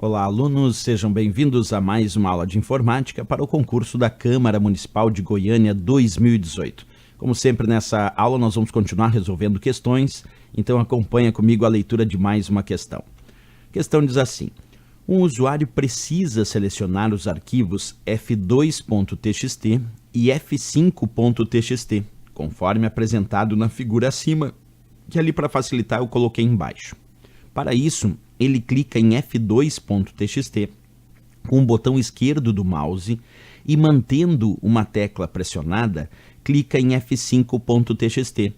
Olá, alunos, sejam bem-vindos a mais uma aula de informática para o concurso da Câmara Municipal de Goiânia 2018. Como sempre, nessa aula nós vamos continuar resolvendo questões, então acompanha comigo a leitura de mais uma questão. A questão diz assim: um usuário precisa selecionar os arquivos f2.txt e f5.txt, conforme apresentado na figura acima, que ali para facilitar eu coloquei embaixo. Para isso, ele clica em f2.txt com o botão esquerdo do mouse e, mantendo uma tecla pressionada, clica em f5.txt.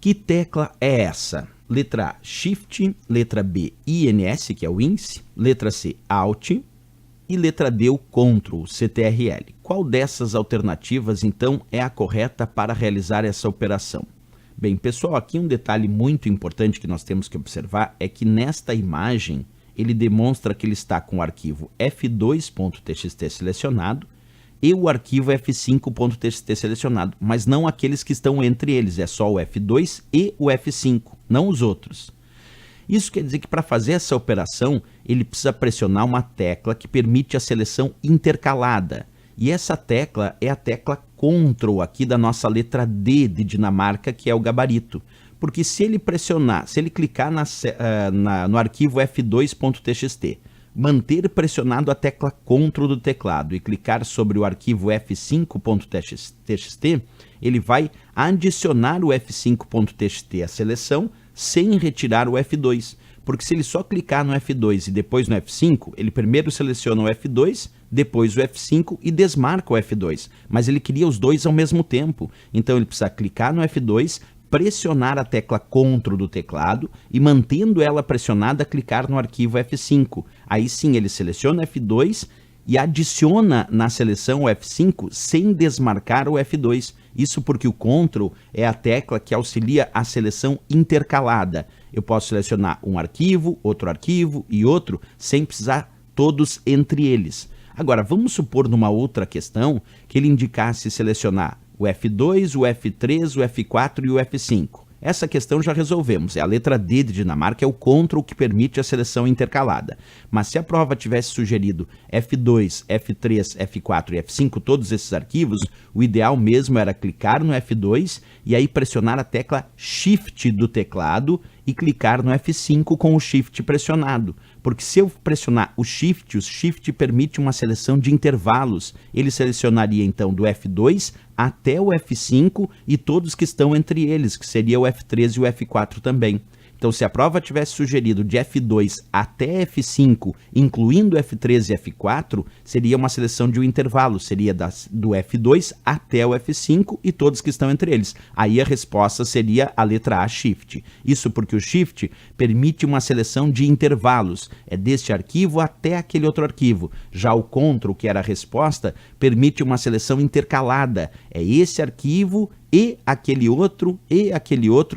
Que tecla é essa? Letra A, Shift, letra B, INS, que é o índice, letra C, Alt e letra D, o Ctrl, CTRL. Qual dessas alternativas, então, é a correta para realizar essa operação? Bem, pessoal, aqui um detalhe muito importante que nós temos que observar é que nesta imagem ele demonstra que ele está com o arquivo f2.txt selecionado e o arquivo f5.txt selecionado, mas não aqueles que estão entre eles, é só o f2 e o f5, não os outros. Isso quer dizer que para fazer essa operação ele precisa pressionar uma tecla que permite a seleção intercalada. E essa tecla é a tecla Ctrl aqui da nossa letra D de Dinamarca, que é o gabarito. Porque se ele pressionar, se ele clicar no arquivo f2.txt, manter pressionado a tecla Ctrl do teclado e clicar sobre o arquivo f5.txt, ele vai adicionar o f5.txt à seleção sem retirar o f2. Porque se ele só clicar no F2 e depois no F5, ele primeiro seleciona o F2, depois o F5 e desmarca o F2. Mas ele queria os dois ao mesmo tempo. Então ele precisa clicar no F2, pressionar a tecla Ctrl do teclado e, mantendo ela pressionada, clicar no arquivo F5. Aí sim ele seleciona o F2 e adiciona na seleção o F5 sem desmarcar o F2. Isso porque o Ctrl é a tecla que auxilia a seleção intercalada. Eu posso selecionar um arquivo, outro arquivo e outro, sem precisar todos entre eles. Agora, vamos supor numa outra questão que ele indicasse selecionar o F2, o F3, o F4 e o F5. Essa questão já resolvemos, é a letra D de Dinamarca, é o Ctrl que permite a seleção intercalada. Mas se a prova tivesse sugerido F2, F3, F4 e F5, todos esses arquivos, o ideal mesmo era clicar no F2 e aí pressionar a tecla Shift do teclado e clicar no F5 com o Shift pressionado. Porque se eu pressionar o Shift permite uma seleção de intervalos. Ele selecionaria então do F2 até o F5 e todos que estão entre eles, que seria o F3 e o F4 também. Então, se a prova tivesse sugerido de F2 até F5, incluindo F3 e F4, seria uma seleção de um intervalo, seria do F2 até o F5 e todos que estão entre eles. Aí a resposta seria a letra A, Shift. Isso porque o Shift permite uma seleção de intervalos, é deste arquivo até aquele outro arquivo. Já o Ctrl, que era a resposta, permite uma seleção intercalada, é esse arquivo e aquele outro,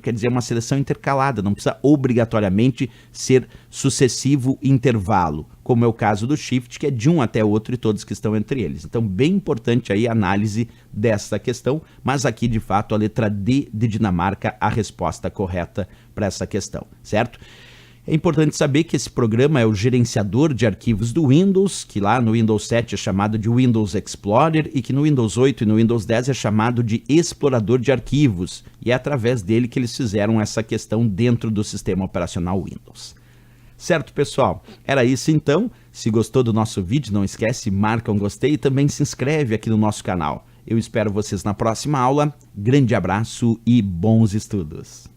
quer dizer, uma seleção intercalada, não precisa obrigatoriamente ser sucessivo intervalo, como é o caso do Shift, que é de um até outro e todos que estão entre eles. Então, bem importante aí a análise dessa questão, mas aqui, de fato, a letra D de Dinamarca, a resposta correta para essa questão, certo? É importante saber que esse programa é o gerenciador de arquivos do Windows, que lá no Windows 7 é chamado de Windows Explorer e que no Windows 8 e no Windows 10 é chamado de explorador de arquivos. E é através dele que eles fizeram essa questão dentro do sistema operacional Windows. Certo, pessoal? Era isso então. Se gostou do nosso vídeo, não esquece, marca um gostei e também se inscreve aqui no nosso canal. Eu espero vocês na próxima aula. Grande abraço e bons estudos!